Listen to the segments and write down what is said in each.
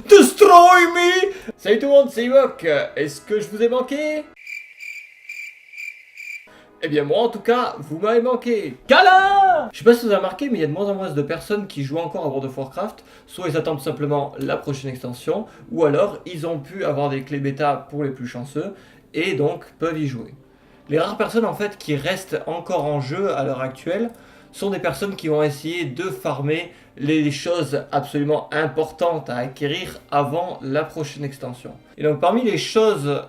Destroy me! Salut tout le monde, c'est Ewok. Est-ce que je vous ai manqué? Eh bien moi en tout cas, vous m'avez manqué. Câlin! Je sais pas si vous avez remarqué, mais il y a de moins en moins de personnes qui jouent encore à World of Warcraft. Soit ils attendent simplement la prochaine extension, ou alors ils ont pu avoir des clés bêta pour les plus chanceux, et donc peuvent y jouer. Les rares personnes en fait qui restent encore en jeu à l'heure actuelle sont des personnes qui vont essayer de farmer les choses absolument importantes à acquérir avant la prochaine extension. Et donc parmi les choses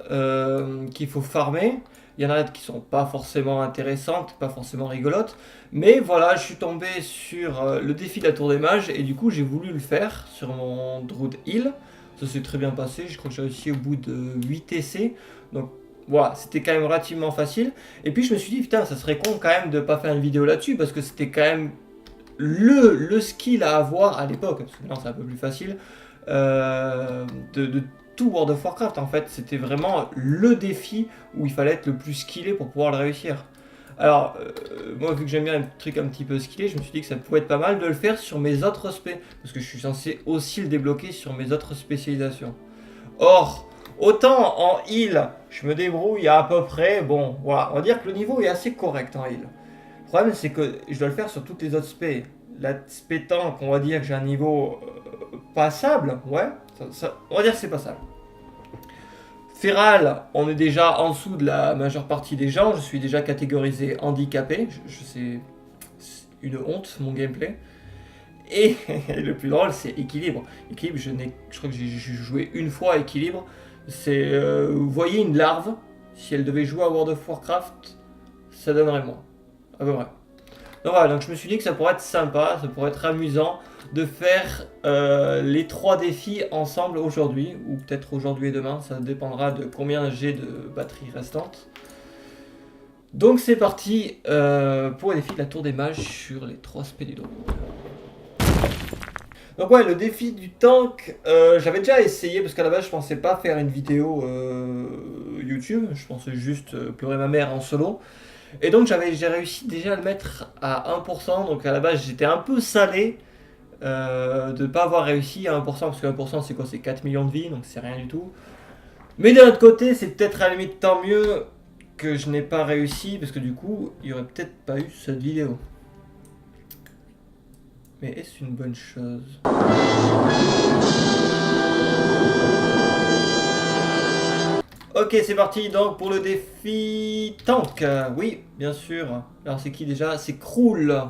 qu'il faut farmer, il y en a qui sont pas forcément intéressantes, pas forcément rigolotes, mais voilà, je suis tombé sur le défi de la Tour des Mages et du coup j'ai voulu le faire sur mon Druid Hill. Ça s'est très bien passé, je crois que j'ai réussi au bout de 8 essais, donc voilà, c'était quand même relativement facile. Et puis je me suis dit, putain, ça serait con quand même de pas faire une vidéo là-dessus, parce que c'était quand même le skill à avoir à l'époque, parce que maintenant c'est un peu plus facile, de tout World of Warcraft en fait. C'était vraiment le défi où il fallait être le plus skillé pour pouvoir le réussir. Alors, moi vu que j'aime bien un truc un petit peu skillé, je me suis dit que ça pouvait être pas mal de le faire sur mes autres spé, parce que je suis censé aussi le débloquer sur mes autres spécialisations. Or, autant en heal, je me débrouille à peu près, bon, voilà, on va dire que le niveau est assez correct en heal. Le problème, c'est que je dois le faire sur toutes les autres spé. La spé tank, on va dire que j'ai un niveau passable, ouais, on va dire que c'est passable. Feral, on est déjà en dessous de la majeure partie des gens, je suis déjà catégorisé handicapé, je sais, c'est une honte mon gameplay. Et le plus drôle, c'est équilibre. Équilibre, je crois que j'ai joué une fois à équilibre. C'est, vous voyez une larve, si elle devait jouer à World of Warcraft, ça donnerait moins. À peu près. Donc voilà, donc je me suis dit que ça pourrait être sympa, ça pourrait être amusant de faire les 3 défis ensemble aujourd'hui, ou peut-être aujourd'hui et demain, ça dépendra de combien j'ai de batterie restante. Donc c'est parti pour les défis de la Tour des Mages sur les 3 spé du drone. Donc ouais, le défi du tank, j'avais déjà essayé parce qu'à la base je pensais pas faire une vidéo YouTube, je pensais juste pleurer ma mère en solo. Et donc j'ai réussi déjà à le mettre à 1%, donc à la base j'étais un peu salé de ne pas avoir réussi à 1%, parce que 1% c'est quoi? C'est 4 millions de vies, donc c'est rien du tout. Mais d'un autre côté, c'est peut-être à la limite tant mieux que je n'ai pas réussi, parce que du coup, il n'y aurait peut-être pas eu cette vidéo. Mais est-ce une bonne chose? Ok, c'est parti donc pour le défi tank. Oui, bien sûr. Alors c'est qui déjà? C'est Krul.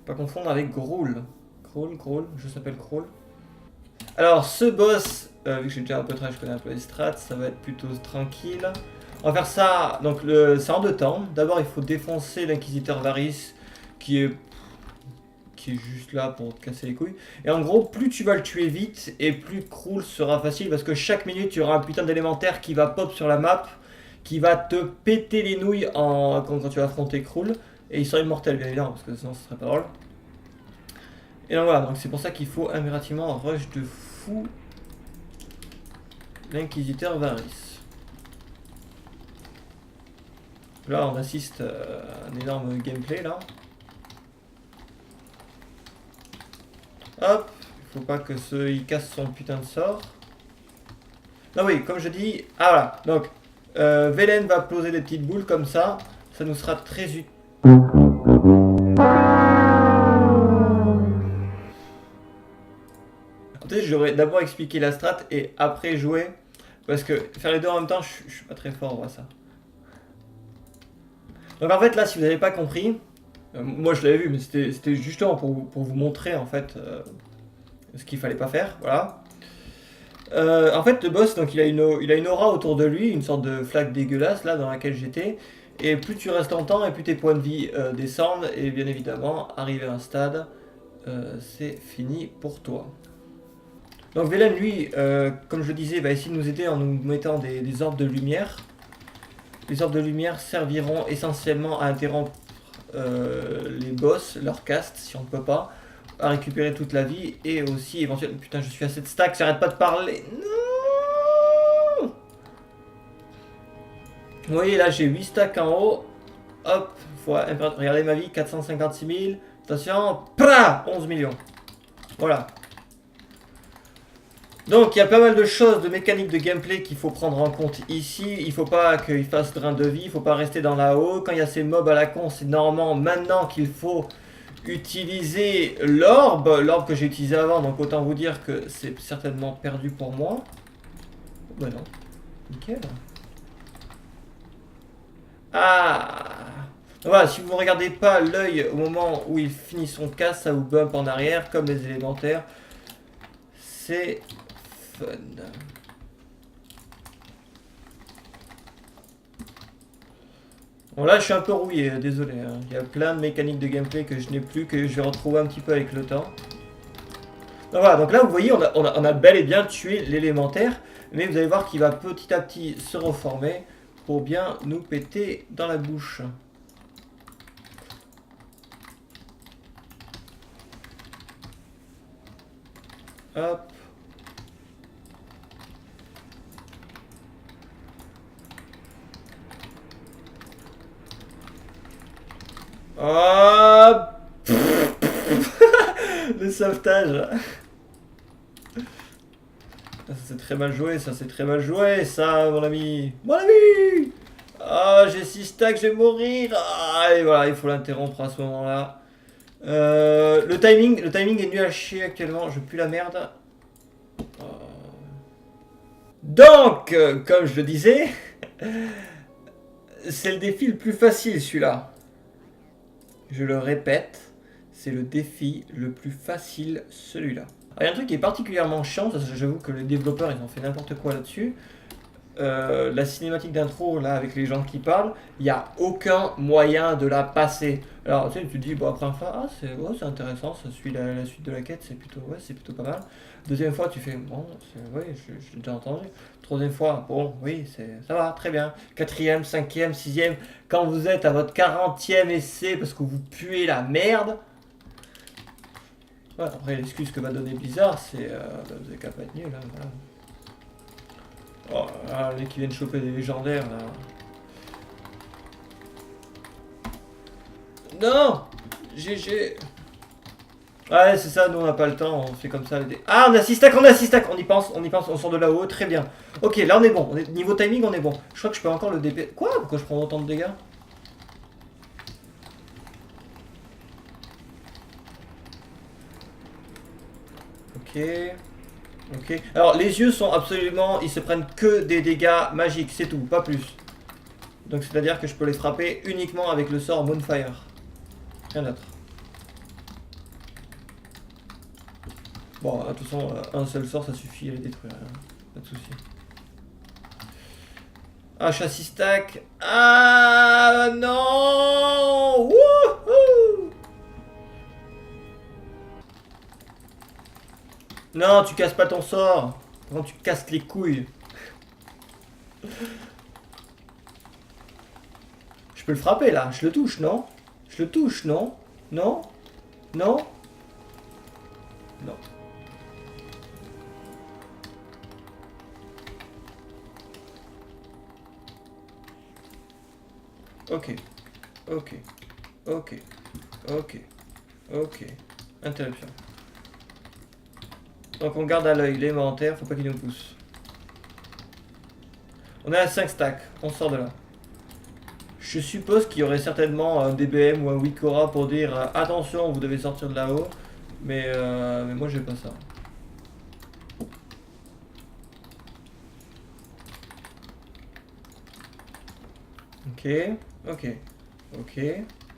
Pas confondre avec Groul. Kroul, je s'appelle Kroul. Alors ce boss, vu que j'ai déjà un peu travaillé, je connais un peu les strats, ça va être plutôt tranquille. On va faire ça, donc c'est en 2 temps. D'abord il faut défoncer l'inquisiteur Varys qui est juste là pour te casser les couilles. Et en gros, plus tu vas le tuer vite, et plus Krul sera facile, parce que chaque minute, tu auras un putain d'élémentaire qui va pop sur la map, qui va te péter les nouilles quand tu vas affronter Krul. Et il sera immortel, bien évidemment, parce que sinon, ce serait pas drôle. Et donc voilà, donc c'est pour ça qu'il faut impérativement rush de fou l'inquisiteur Varys. Là, on assiste à un énorme gameplay, là. Hop, il faut pas que il casse son putain de sort. Non oui, comme je dis, ah voilà, donc Velen va poser des petites boules comme ça nous sera très utile. Peut-être j'aurais d'abord expliqué la strat et après jouer, parce que faire les deux en même temps, je suis pas très fort à ça. Donc en fait là, si vous n'avez pas compris, moi je l'avais vu, mais c'était justement pour vous montrer en fait ce qu'il fallait pas faire, voilà. En fait le boss, donc il a une aura autour de lui, une sorte de flaque dégueulasse là dans laquelle j'étais. Et plus tu restes longtemps et plus tes points de vie descendent, et bien évidemment, arrivé à un stade, c'est fini pour toi. Donc Velen lui, comme je le disais, va essayer de nous aider en nous mettant des orbes de lumière. Les orbes de lumière serviront essentiellement à interrompre les boss, leur cast, si on ne peut pas, à récupérer toute la vie, et aussi éventuellement... Putain, je suis à cette stack, j'arrête pas de parler. Non. Vous voyez, là, j'ai 8 stacks en haut. Hop, regardez ma vie, 456 000. Attention, pra 11 millions. Voilà. Donc il y a pas mal de choses, de mécaniques de gameplay qu'il faut prendre en compte ici. Il faut pas qu'il fasse drain de vie, il faut pas rester dans la haut. Quand il y a ces mobs à la con, c'est normalement maintenant qu'il faut utiliser l'orbe que j'ai utilisé avant. Donc autant vous dire que c'est certainement perdu pour moi. Bah non, nickel. Ah, voilà, si vous ne regardez pas l'œil au moment où il finit son casse, ça vous bump en arrière comme les élémentaires. C'est fun. Bon là je suis un peu rouillé, désolé. Hein. Il y a plein de mécaniques de gameplay que je n'ai plus, que je vais retrouver un petit peu avec le temps. Donc voilà, donc là vous voyez on a bel et bien tué l'élémentaire, mais vous allez voir qu'il va petit à petit se reformer pour bien nous péter dans la bouche. Hop. Hop. Le sauvetage. Ça c'est très mal joué, ça c'est très mal joué, ça mon ami. Mon ami. Ah, j'ai 6 stacks, je vais mourir. Ah, et voilà, il faut l'interrompre à ce moment-là. Le timing est nul à chier actuellement, je pue la merde. Donc, comme je le disais, c'est le défi le plus facile celui-là. Je le répète, c'est le défi le plus facile celui-là. Il y a un truc qui est particulièrement chiant, parce que j'avoue que les développeurs ils ont fait n'importe quoi là-dessus. La cinématique d'intro là avec les gens qui parlent, il n'y a aucun moyen de la passer. Alors tu sais, tu te dis, bon après enfin, ah c'est intéressant, ça suit la suite de la quête, c'est plutôt pas mal. Deuxième fois tu fais, bon, ouais, je l'ai déjà entendu. Troisième fois, bon, oui, ça va, très bien. Quatrième, cinquième, sixième, quand vous êtes à votre 40e essai parce que vous puez la merde. Ouais, après l'excuse que m'a donné Blizzard, c'est vous avez qu'à pas être nul, hein, voilà. Oh là, les qui viennent choper des légendaires là. Non, GG. Ouais, c'est ça, nous on n'a pas le temps, on fait comme ça. Ah, on a 6 stacks, on y pense, on sort de là-haut, très bien. Ok, là on est bon, niveau timing on est bon. Je crois que je peux encore le DP. Quoi? Pourquoi je prends autant de dégâts? Ok. Ok. Alors les yeux sont absolument, ils se prennent que des dégâts magiques, c'est tout, pas plus. Donc c'est à dire que je peux les frapper uniquement avec le sort Moonfire. Rien d'autre. Bon, de toute façon, un seul sort ça suffit à les détruire, hein. Pas de soucis. Ah, châssis stack. Ah non. Wouhou. Non, tu casses pas ton sort. Quand tu casses les couilles. Je peux le frapper là, je le touche, non? Je le touche, non? Non? Non? Non. Ok. Ok. Ok. Ok. Ok. Interruption. Donc on garde à l'œil l'élémentaire, faut pas qu'il nous pousse. On est à 5 stacks, on sort de là. Je suppose qu'il y aurait certainement un DBM ou un Wikora pour dire attention, vous devez sortir de là-haut. Mais moi j'ai pas ça. Ok, ok, ok,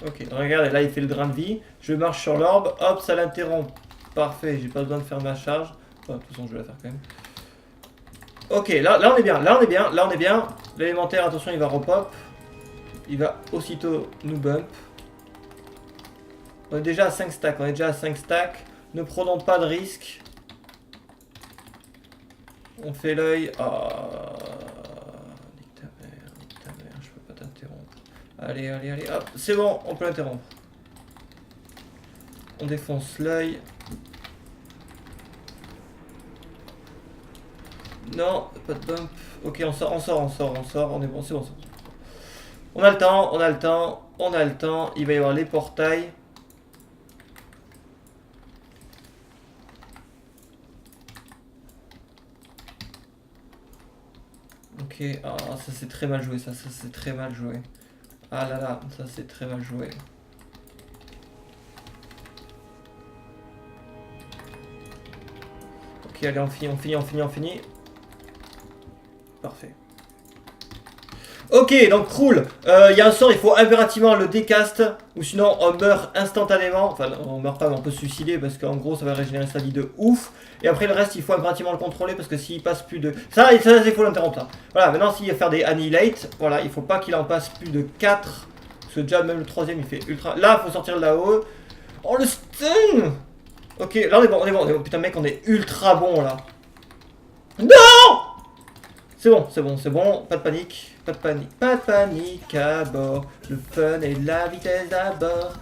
ok. Regardez, là il fait le drain de vie. Je marche sur l'orbe, hop, ça l'interrompt. Parfait, j'ai pas besoin de faire ma charge. Enfin, de toute façon, je vais la faire quand même. Ok, là on est bien, là on est bien. L'élémentaire, attention, il va repop. Il va aussitôt nous bump. On est déjà à 5 stacks, Ne prenons pas de risques. On fait l'œil. Ah, nique ta mère, je peux pas t'interrompre. Allez, hop, c'est bon, on peut l'interrompre. On défonce l'œil. Non, pas de bump. Ok, on sort, on est bon, c'est bon. On a le temps, il va y avoir les portails. Ok, ah, ça c'est très mal joué, ça c'est très mal joué. Ah là là, ça c'est très mal joué. Ok, allez, on finit. Parfait. Ok, donc Krul, il y a un sort, il faut impérativement le décast, ou sinon on meurt instantanément. Enfin, on meurt pas, mais on peut se suicider parce qu'en gros ça va régénérer sa vie de ouf. Et après le reste, il faut impérativement le contrôler parce que s'il passe plus de. Ça il faut l'interrompre là. Voilà, maintenant s'il va faire des annihilate, voilà, il faut pas qu'il en passe plus de 4. Parce que déjà, même le troisième il fait ultra. Là, il faut sortir de là-haut. Oh le stun! Ok, là on est bon. Putain, mec, on est ultra bon là. Non! C'est bon, pas de panique à bord. Le fun et la vitesse à bord.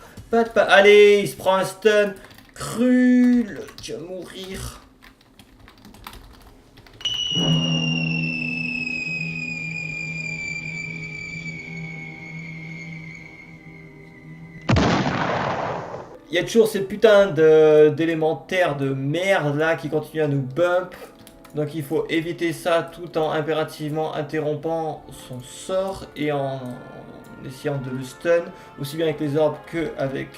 Allez, il se prend un stun. Krul, tu vas mourir. Il y a toujours ces putains d'élémentaires de merde là qui continuent à nous bump. Donc il faut éviter ça tout en impérativement interrompant son sort et en essayant de le stun, aussi bien avec les orbes que avec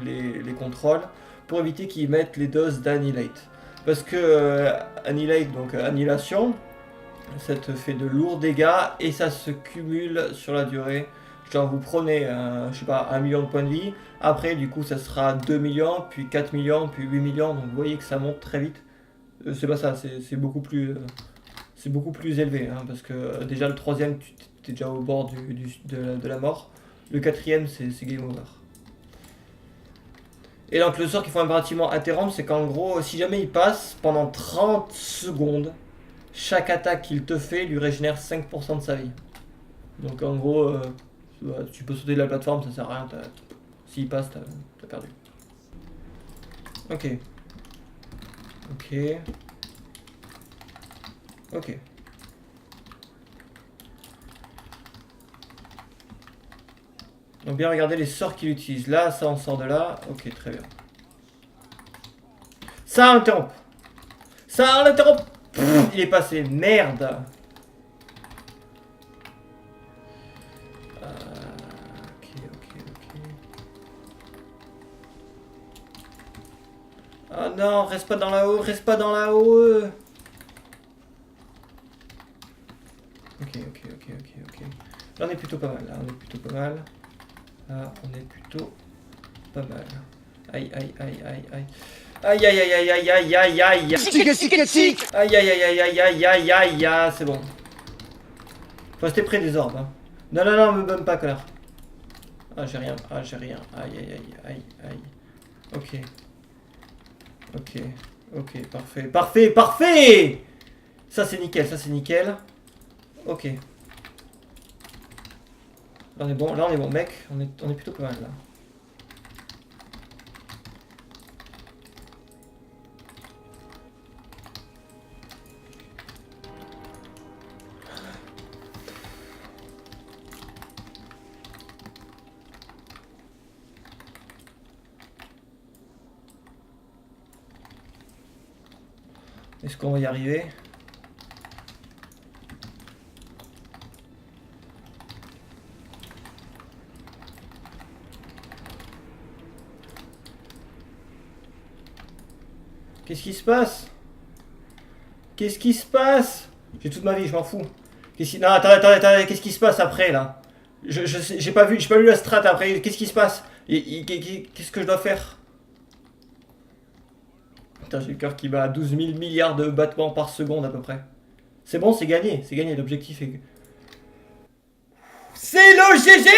les contrôles, pour éviter qu'ils mettent les doses d'annihilate. Parce que annihilate, donc annihilation, ça te fait de lourds dégâts et ça se cumule sur la durée. Genre vous prenez, je sais pas, 1 million de points de vie, après du coup ça sera 2 millions, puis 4 millions, puis 8 millions, donc vous voyez que ça monte très vite. C'est pas ça, c'est beaucoup plus élevé, hein, parce que déjà le troisième, tu es déjà au bord de la mort. Le quatrième, c'est game over. Et donc le sort qu'il faut impérativement interrompre, c'est qu'en gros, si jamais il passe, pendant 30 secondes, chaque attaque qu'il te fait lui régénère 5% de sa vie. Donc en gros, tu peux sauter de la plateforme, ça sert à rien, s'il passe, t'as perdu. Ok. Donc bien regarder les sorts qu'il utilise. Là, ça on sort de là. Ok, très bien. Ça interrompt. Ça l'interrompt. Il est passé. Merde. Ok. Ah non, reste pas dans la haut, Ok. Là on est plutôt pas mal, Là on est plutôt pas mal. Aïe. Aïe, c'est bon. Faut rester près des orbes, hein. Non, me bonne pas, connard. Ah, j'ai rien. Aïe. Ok, parfait. Ça c'est nickel. Ok. Là on est bon, mec. On est plutôt pas mal là. Est-ce qu'on va y arriver? Qu'est-ce qui se passe? J'ai toute ma vie, je m'en fous. Non, attends, qu'est-ce qui se passe après là? J'ai pas vu la strat après, qu'est-ce qui se passe? Qu'est-ce que je dois faire? Putain, j'ai le cœur qui bat à 12 000 milliards de battements par seconde à peu près. C'est bon, c'est gagné, l'objectif est... C'est le GG!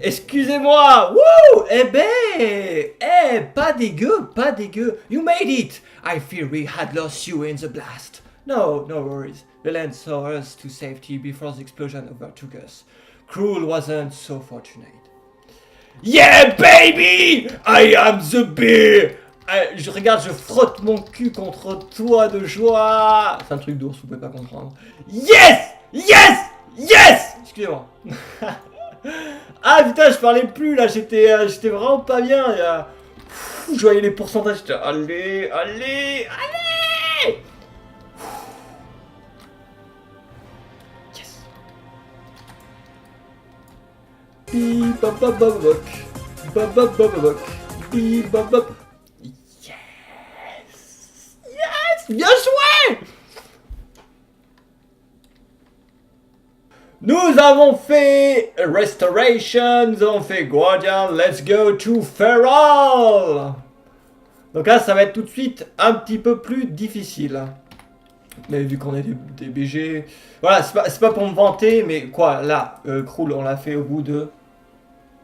Excusez-moi! Wouh! Pas dégueu! You made it! I fear we had lost you in the blast. No worries. The land saw us to safety before the explosion overtook us. Krul wasn't so fortunate. Yeah, baby! I am the bear! Je frotte mon cul contre toi de joie. C'est un truc d'ours, vous pouvez pas comprendre. Yes! Excusez-moi. Ah putain, je parlais plus là, j'étais vraiment pas bien. Je voyais les pourcentages. Allez, allez, allez. Yes. Bip, bop, bop, bop, bop. Bop, bop, bop, bop. Bip, bop, bop. Yes. Yes. Bien joué. Nous avons fait Restoration, nous avons fait Guardian, let's go to Feral. Donc là, ça va être tout de suite un petit peu plus difficile. Mais vu qu'on est des BG... Voilà, c'est pas pour me vanter, mais quoi, là, Krul, on l'a fait au bout de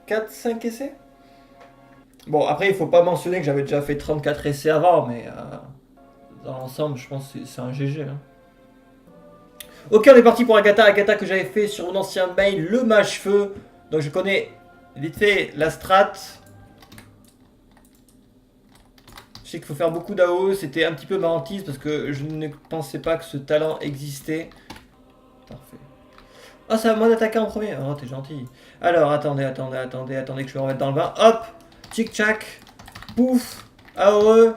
4-5 essais. Bon, après, il faut pas mentionner que j'avais déjà fait 34 essais avant, mais dans l'ensemble, je pense que c'est un GG. Hein. Ok, on est parti pour Agatha. Agatha que j'avais fait sur mon ancien mail, le mage-feu. Donc je connais vite fait la strat. Je sais qu'il faut faire beaucoup d'AO. C'était un petit peu ma hantise parce que je ne pensais pas que ce talent existait. Parfait. Oh, c'est à moi d'attaquer en premier. Oh, t'es gentil. Alors, attendez que je me remette dans le bain. Hop, tic-tac, pouf, AOE.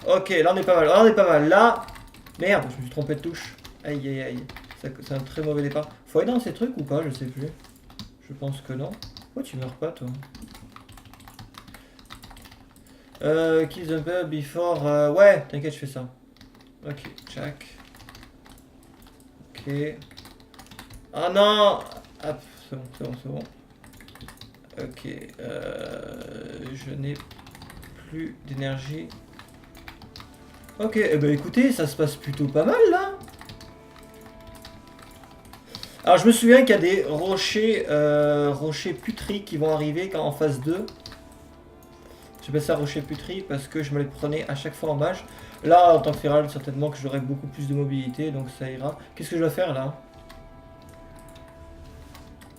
Ok, là on est pas mal. Là, on est pas mal. Là, merde, je me suis trompé de touche. Aïe, aïe, aïe. C'est un très mauvais départ. Faut aller dans ces trucs ou pas? Je sais plus. Je pense que non. Pourquoi tu meurs pas, toi? Kill the bird before... ouais, t'inquiète, je fais ça. Ok, check. Ok. Ah non! Ah, c'est bon, c'est bon, c'est bon. Ok, je n'ai plus d'énergie. Ok, eh ben écoutez, ça se passe plutôt pas mal, là. Alors je me souviens qu'il y a des rochers, rochers putris qui vont arriver quand en phase 2. J'appelle ça rocher putri parce que je me les prenais à chaque fois en mage. Là en tant que feral certainement que j'aurai beaucoup plus de mobilité donc ça ira. Qu'est-ce que je dois faire là?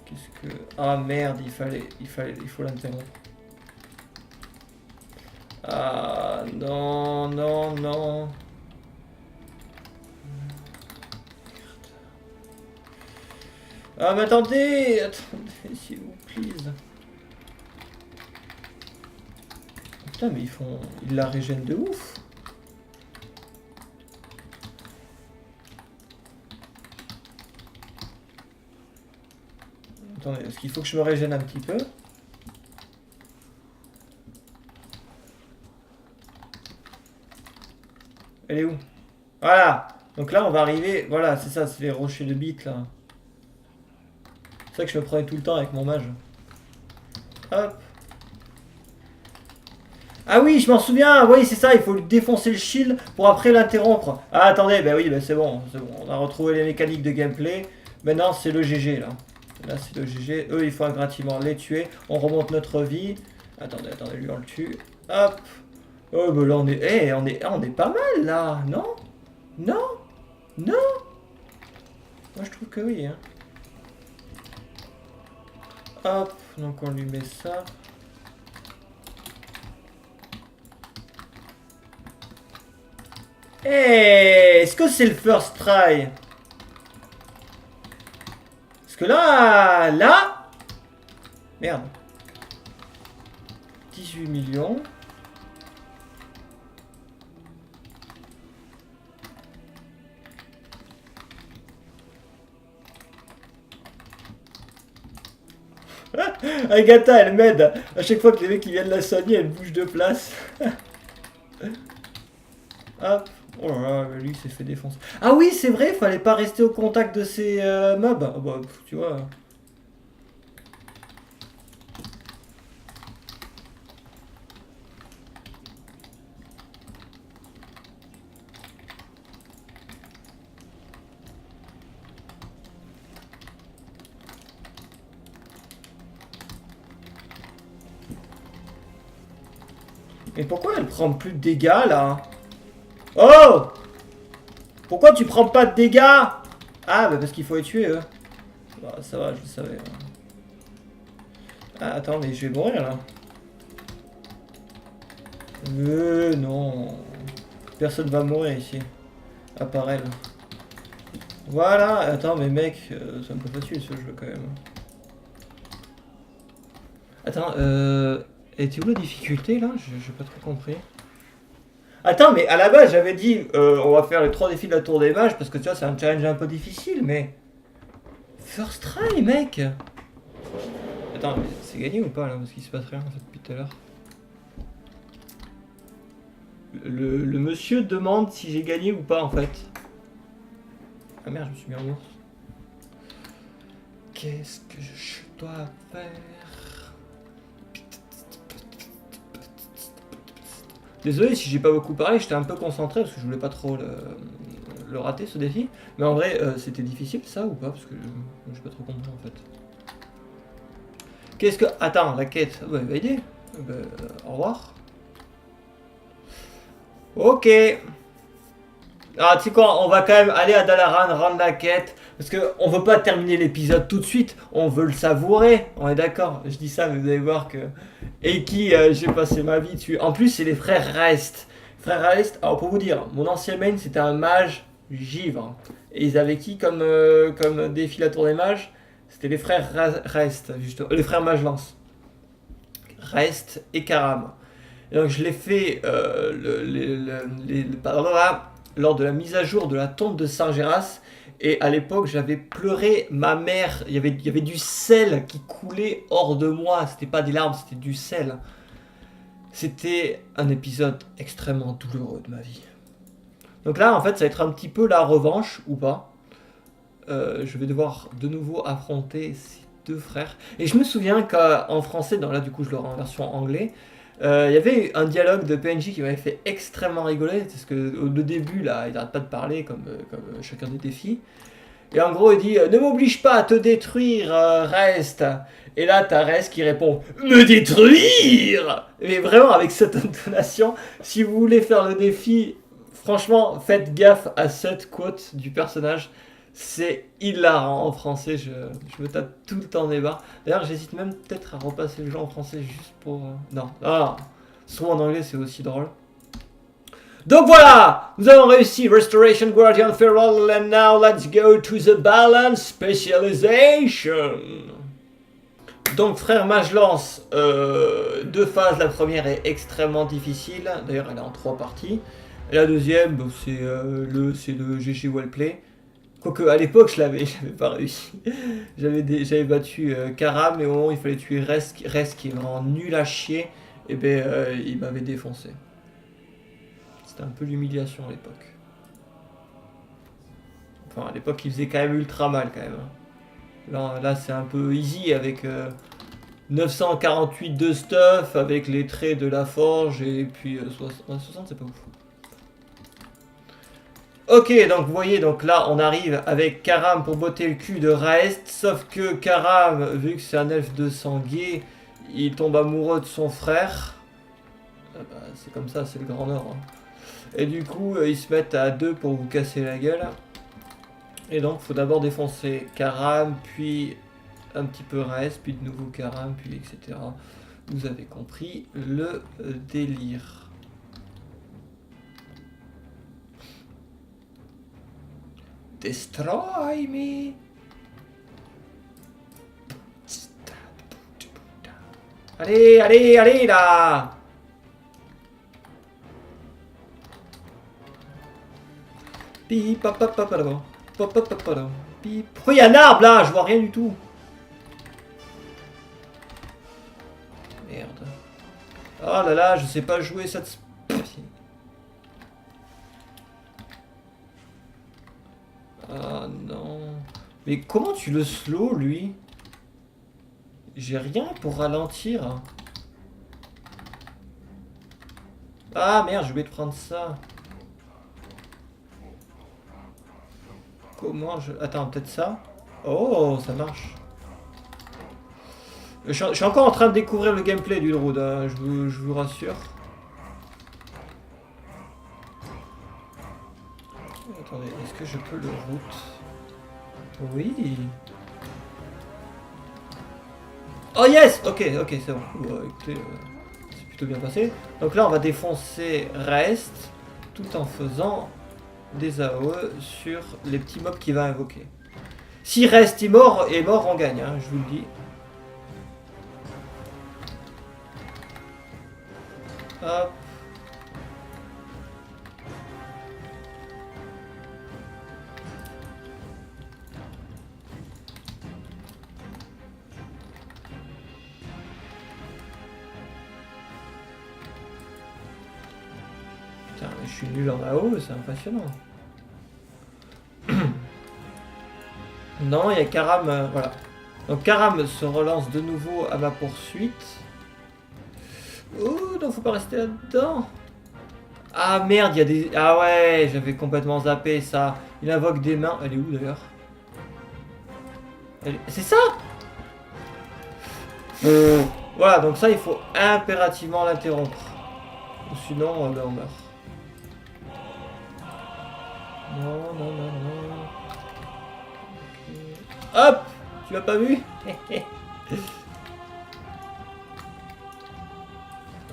Qu'est-ce que... Ah merde, il faut l'interrompre. Ah non, non, non. Ah mais attendez, s'il vous plaît. Putain mais ils la régènent de ouf. Attendez, est-ce qu'il faut que je me régène un petit peu? Elle est où? Voilà. Donc là on va arriver, voilà c'est ça, c'est les rochers de bite là. C'est ça que je me prenais tout le temps avec mon mage. Hop. Ah oui, je m'en souviens, oui c'est ça, il faut lui défoncer le shield pour après l'interrompre. Ah attendez, bah oui, bah c'est bon, on a retrouvé les mécaniques de gameplay. Maintenant c'est le GG là. Là c'est le GG, eux il faut un gratiment, les tuer, on remonte notre vie. Attendez, lui on le tue. Hop. Oh bah là on est, on est pas mal là, non? Non? Non? Moi je trouve que oui hein. Hop, donc on lui met ça. Hey, est-ce que c'est le first try? Parce que là... Merde. 18 millions. Agatha, elle m'aide. À chaque fois que les mecs qui viennent la soigner, elle bouge de place. Hop. Oh là là, lui il s'est fait défoncer. Ah oui, c'est vrai, fallait pas rester au contact de ces mobs. Oh bah, tu vois. Mais pourquoi elle prend plus de dégâts là? Oh! Pourquoi tu prends pas de dégâts? Ah bah parce qu'il faut les tuer eux. Bah, ça va, je le savais. Ah attends, mais je vais mourir là. Non. Personne va mourir ici. À part elle. Voilà, attends mais mec, c'est un peu facile ce jeu quand même. Attends, Et tu où la difficulté là? J'ai pas trop compris. Attends, mais à la base j'avais dit on va faire les 3 défis de la tour des mages parce que tu vois c'est un challenge un peu difficile, mais first try mec. Attends, mais c'est gagné ou pas là? Parce qu'il se passe rien en fait depuis tout à l'heure. Le monsieur demande si j'ai gagné ou pas en fait. Ah merde, je me suis mis en ours. Qu'est-ce que je dois faire? Désolé si j'ai pas beaucoup parlé, j'étais un peu concentré parce que je voulais pas trop le rater ce défi. Mais en vrai, c'était difficile ça ou pas? Parce que j'ai pas trop compris en fait. Qu'est-ce que... Attends, la quête. Ouais, va aider. Au revoir. Ok. Ah, tu sais quoi, on va quand même aller à Dalaran, rendre la quête. Parce que on veut pas terminer l'épisode tout de suite, on veut le savourer. On est d'accord? Je dis ça, mais vous allez voir que... Et qui j'ai passé ma vie dessus. En plus, c'est les frères Rest. Frères Rest, alors pour vous dire, mon ancien main, c'était un mage givre. Et ils avaient qui comme, comme défi la tour des mages? C'était les frères Rest, justement. Les frères Mage Lance. Rest et Karam. Et donc je l'ai fait lors de la mise à jour de la tombe de Sargeras. Et à l'époque, j'avais pleuré ma mère. Il y avait du sel qui coulait hors de moi. C'était pas des larmes, c'était du sel. C'était un épisode extrêmement douloureux de ma vie. Donc là, en fait, ça va être un petit peu la revanche, ou pas. Je vais devoir de nouveau affronter ces deux frères. Et je me souviens qu'en français, là du coup je l'aurai en version anglais, il y avait un dialogue de PNJ qui m'avait fait extrêmement rigoler, parce que au début là, il n'arrête pas de parler comme chacun des défis. Et en gros il dit ne m'oblige pas à te détruire, Rest. Et là t'as Rest qui répond me détruire. Mais vraiment avec cette intonation, si vous voulez faire le défi, franchement faites gaffe à cette quote du personnage. C'est hilarant en français, je me tape tout le temps des barres. D'ailleurs, j'hésite même peut-être à repasser le jeu en français juste pour... Non, ah, soit en anglais, c'est aussi drôle. Donc voilà, nous avons réussi Restoration Guardian Feral, and now let's go to the balance specialization. Donc frère Mage Lance, 2 phases, la première est extrêmement difficile, d'ailleurs elle est en 3 parties. Et la deuxième, c'est le GG Wellplay. Quoique à l'époque je l'avais pas réussi. J'avais battu Karam et au moment où il fallait tuer Rest qui est vraiment nul à chier, et il m'avait défoncé. C'était un peu l'humiliation à l'époque. Enfin à l'époque il faisait quand même ultra mal quand même. Là c'est un peu easy avec 948 de stuff, avec les traits de la forge et puis 60 c'est pas ouf. Ok, donc vous voyez, donc là on arrive avec Karam pour botter le cul de Rest, sauf que Karam, vu que c'est un elfe de sang gay, il tombe amoureux de son frère. C'est comme ça, c'est le Grand Nord. Hein. Et du coup, ils se mettent à 2 pour vous casser la gueule. Et donc, il faut d'abord défoncer Karam, puis un petit peu Rest, puis de nouveau Karam, puis etc. Vous avez compris le délire. Destroy me. Allez, allez, allez là. Pip, pop, pop, pop, pop, pop, pop, pop, pip. Pourquoi il y a un arbre là? Je vois rien du tout. Merde. Oh là là, je sais pas jouer cette... Ah non. Mais comment tu le slow lui? J'ai rien pour ralentir. Ah merde, je vais te prendre ça. Comment je... Attends, peut-être ça? Oh, ça marche. Je suis encore en train de découvrir le gameplay du Druid, hein, je vous rassure. Attendez, est-ce que je peux le route? Oui. Oh yes! Ok, ok, c'est bon. Écoutez, c'est plutôt bien passé. Donc là, on va défoncer Rest tout en faisant des AOE sur les petits mobs qu'il va invoquer. Si Rest est mort, on gagne, hein, je vous le dis. Hop. Putain, mais je suis nul en AO, c'est impressionnant. Non, il y a Karam, voilà. Donc Karam se relance de nouveau à ma poursuite. Oh, non, faut pas rester là-dedans. Ah merde, il y a des... Ah ouais, j'avais complètement zappé ça. Il invoque des mains. Elle est où d'ailleurs? C'est ça. Voilà, donc ça, il faut impérativement l'interrompre. Ou sinon, on meurt. Non, non, non, non. Okay. Hop! Tu l'as pas vu?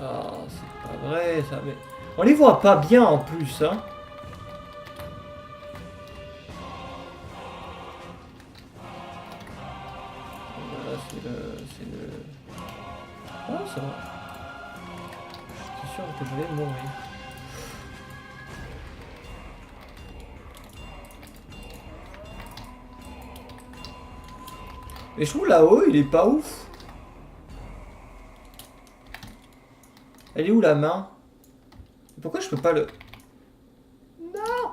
Ah, c'est pas vrai ça, mais... On les voit pas bien en plus, hein. Voilà, c'est le... Ah, ça va. J'étais sûr que je vais mourir. Mais je trouve là-haut, il est pas ouf. Elle est où la main? Pourquoi je peux pas le... Non!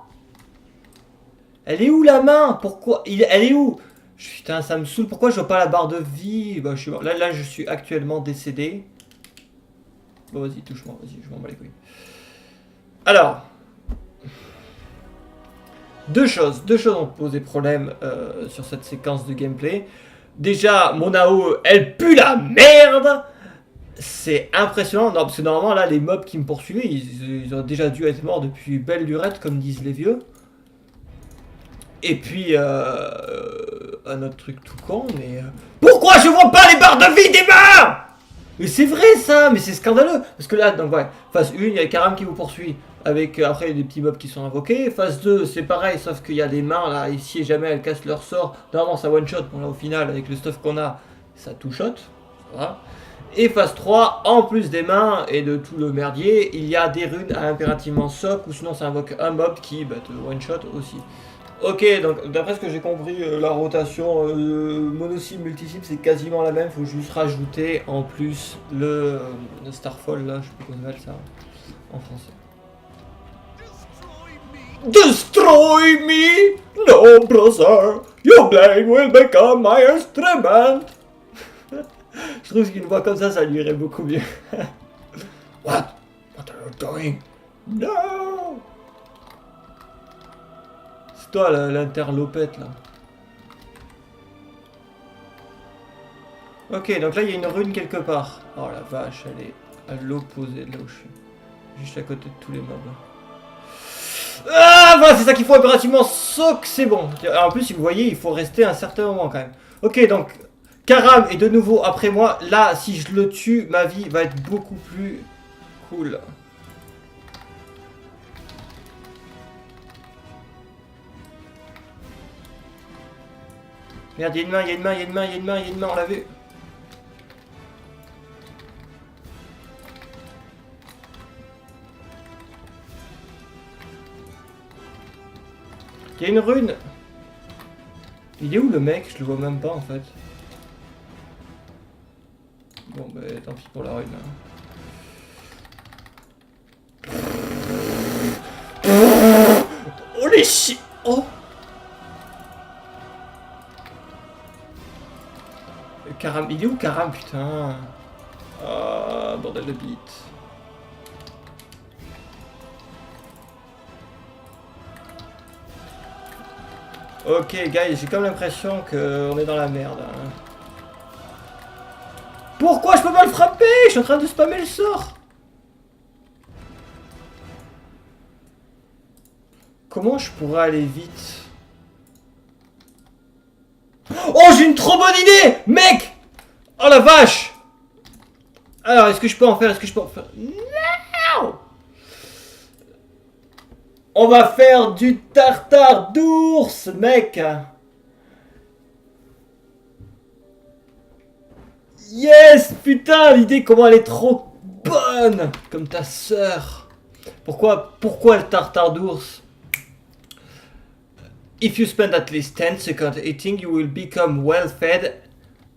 Elle est où la main? Pourquoi? Elle est où? Putain, ça me saoule. Pourquoi je vois pas la barre de vie? Bah, je suis mort. Là, je suis actuellement décédé. Bon, vas-y, touche-moi. Vas-y, je m'en bats les couilles. Alors. Deux choses ont posé problème sur cette séquence de gameplay. Déjà, mon AO, elle pue la merde! C'est impressionnant, non, parce que normalement là les mobs qui me poursuivaient ils ont déjà dû être morts depuis belle lurette comme disent les vieux. Et puis un autre truc tout con mais pourquoi je vois pas les barres de vie des mains? Mais c'est vrai ça, mais c'est scandaleux. Parce que là donc ouais, phase 1 il y a Karam qui vous poursuit avec après des petits mobs qui sont invoqués. Phase 2 c'est pareil sauf qu'il y a des mains là et si jamais elles cassent leur sort, normalement ça one shot, bon là au final avec le stuff qu'on a ça two shot, ça va. Et phase 3, en plus des mains et de tout le merdier, il y a des runes à impérativement soc ou sinon ça invoque un mob qui te one shot aussi. Ok, donc d'après ce que j'ai compris, la rotation mono-sim, multi-sim c'est quasiment la même, faut juste rajouter en plus le Starfall là, je sais plus comment on appelle ça en français. Destroy me! No brother, your blade will become my instrument! Je trouve qu'une voix comme ça lui irait beaucoup mieux. What? What are you doing? No! C'est toi l'interlopette là. Ok, donc là il y a une rune quelque part. Oh la vache, elle est à l'opposé de là où je suis. Juste à côté de tous les mobs. Ah voilà, c'est ça qu'il faut impérativement, sauf que c'est bon. En plus, si vous voyez, il faut rester un certain moment quand même. Ok, donc Karam est de nouveau après moi. Là, si je le tue, ma vie va être beaucoup plus cool. Merde, il y a une main, il y a une main, il y a une main, il y a une main, il y a une main, on l'a vu. Il y a une rune. Il est où le mec? Je le vois même pas en fait. Bon bah tant pis pour la rune. Oh les chi... Oh Karam, il est où Karam putain? Ah bordel de bite. Ok, guys, j'ai comme l'impression qu'on est dans la merde. Hein. Pourquoi je peux pas le frapper? Je suis en train de spammer le sort. Comment je pourrais aller vite? Oh, j'ai une trop bonne idée, mec! Oh la vache! Alors, est-ce que je peux en faire? Est-ce que je peux en faire? Non! On va faire du tartare d'ours, mec! Yes! Putain, l'idée, comment elle est trop bonne comme ta sœur. Pourquoi le tartare d'ours? If you spend at least 10 seconds eating, you will become well fed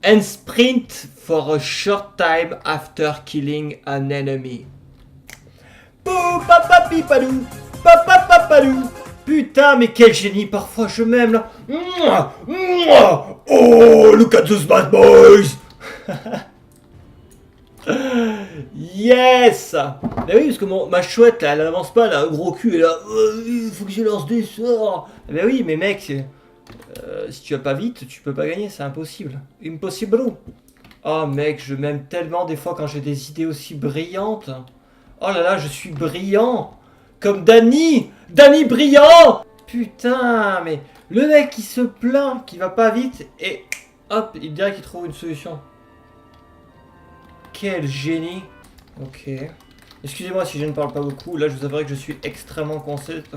and sprint for a short time after killing an enemy. Pou papa pipadou, papa papadou. Putain, mais quel génie, parfois je m'aime là. Mouah, mouah. Oh, look at those bad boys. Yes. Bah oui, parce que ma chouette là, elle avance pas, elle a un gros cul, et là, il faut que je lance des sorts. Bah oui, mais mec, si tu vas pas vite, tu peux pas gagner, c'est impossible. Impossible. Oh mec, je m'aime tellement des fois quand j'ai des idées aussi brillantes. Oh là là, je suis brillant. Comme Danny. Danny brillant. Putain, mais le mec qui se plaint, qui va pas vite, et hop, il dirait qu'il trouve une solution. Quel génie. Ok. Excusez-moi si je ne parle pas beaucoup. Là, je vous avouerai que je suis extrêmement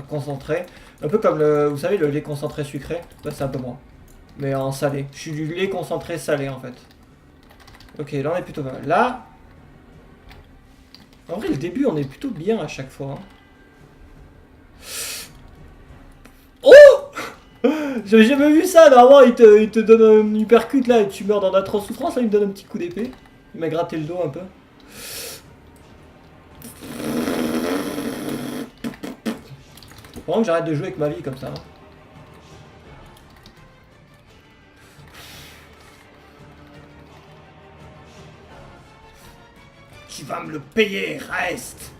concentré. Un peu comme, vous savez, le lait concentré sucré. Bah, c'est un peu moi. Mais en salé. Je suis du lait concentré salé, en fait. Ok, là, on est plutôt mal. Là... En vrai, le début, on est plutôt bien à chaque fois. Hein. Oh. J'avais jamais vu ça. Normalement, il te donne un uppercut, là, et tu meurs dans d'atroces souffrances. Là, il me donne un petit coup d'épée. Il m'a gratté le dos un peu. Faut vraiment que j'arrête de jouer avec ma vie comme ça. Hein. Tu vas me le payer, reste.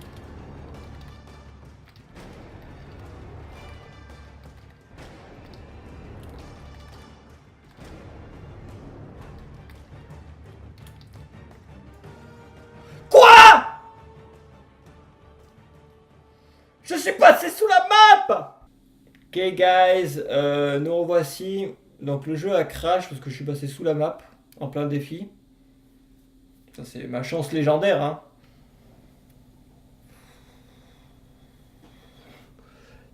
Je suis passé sous la map. Ok guys, nous revoici. Donc le jeu a crash parce que je suis passé sous la map en plein défi. Ça c'est ma chance légendaire hein.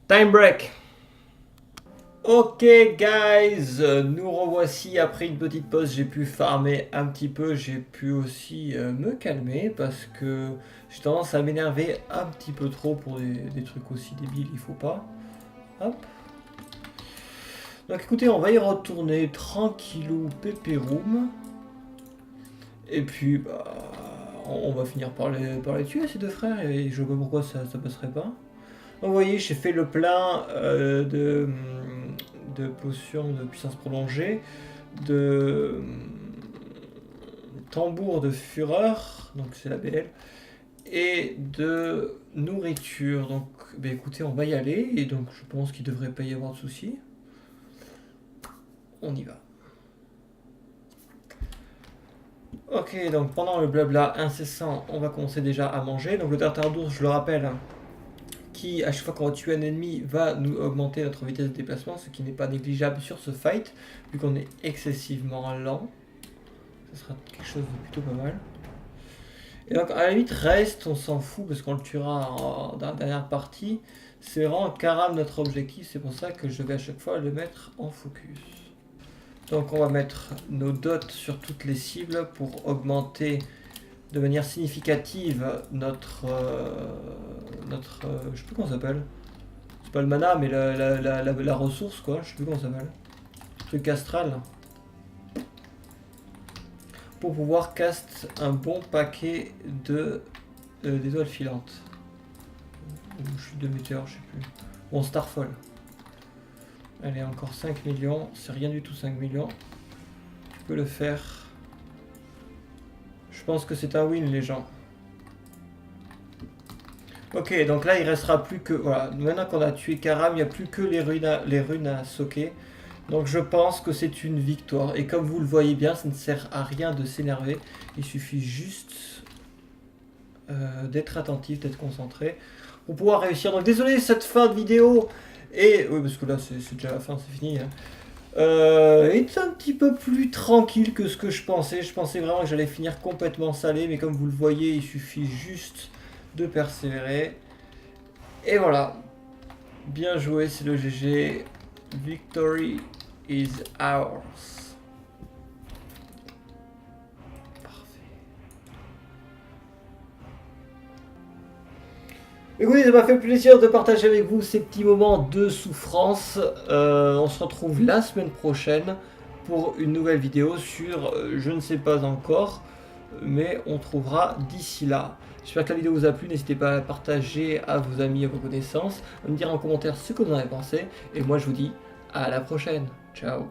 Time break. Ok guys, nous revoici après une petite pause, j'ai pu farmer un petit peu, j'ai pu aussi me calmer parce que j'ai tendance à m'énerver un petit peu trop pour des trucs aussi débiles, il faut pas. Hop. Donc écoutez, on va y retourner tranquillou pépéroum. Et puis bah, on va finir par les tuer ces deux frères et je vois pas pourquoi ça passerait pas. Donc vous voyez, j'ai fait le plein de potions de puissance prolongée, de tambour de fureur, donc c'est la BL, et de nourriture. Donc bah, écoutez, on va y aller, et donc je pense qu'il devrait pas y avoir de soucis. On y va. Ok, donc pendant le blabla incessant, on va commencer déjà à manger. Donc le tartare d'ours, je le rappelle, qui à chaque fois qu'on va tuer un ennemi va nous augmenter notre vitesse de déplacement, ce qui n'est pas négligeable sur ce fight, vu qu'on est excessivement lent. Ce sera quelque chose de plutôt pas mal. Et donc à la limite reste, on s'en fout parce qu'on le tuera dans la dernière partie. C'est vraiment carrément notre objectif, c'est pour ça que je vais à chaque fois le mettre en focus. Donc on va mettre nos dots sur toutes les cibles pour augmenter de manière significative notre je sais plus comment ça s'appelle. C'est pas le mana mais la ressource quoi, je sais plus comment ça s'appelle. Le truc astral. Pour pouvoir cast un bon paquet d'étoiles filantes. Je suis de météores, je sais plus. Bon, Starfall. Allez, encore 5 millions. C'est rien du tout 5 millions. Tu peux le faire. Je pense que c'est un win, les gens. Ok, donc là, il restera plus que... Voilà, maintenant qu'on a tué Karam, il n'y a plus que les runes à socker. Donc je pense que c'est une victoire. Et comme vous le voyez bien, ça ne sert à rien de s'énerver. Il suffit juste d'être attentif, d'être concentré pour pouvoir réussir. Donc désolé cette fin de vidéo. Et oui, parce que là c'est déjà la fin, c'est fini. Hein. Est un petit peu plus tranquille que ce que je pensais. Je pensais vraiment que j'allais finir complètement salé. Mais comme vous le voyez, il suffit juste de persévérer. Et voilà. Bien joué, c'est le GG. Victory is ours. Parfait. Écoutez, ça m'a fait plaisir de partager avec vous ces petits moments de souffrance. On se retrouve la semaine prochaine pour une nouvelle vidéo sur je ne sais pas encore, mais on trouvera d'ici là. J'espère que la vidéo vous a plu, n'hésitez pas à la partager à vos amis, à vos connaissances, à me dire en commentaire ce que vous en avez pensé, et moi je vous dis à la prochaine. Ciao.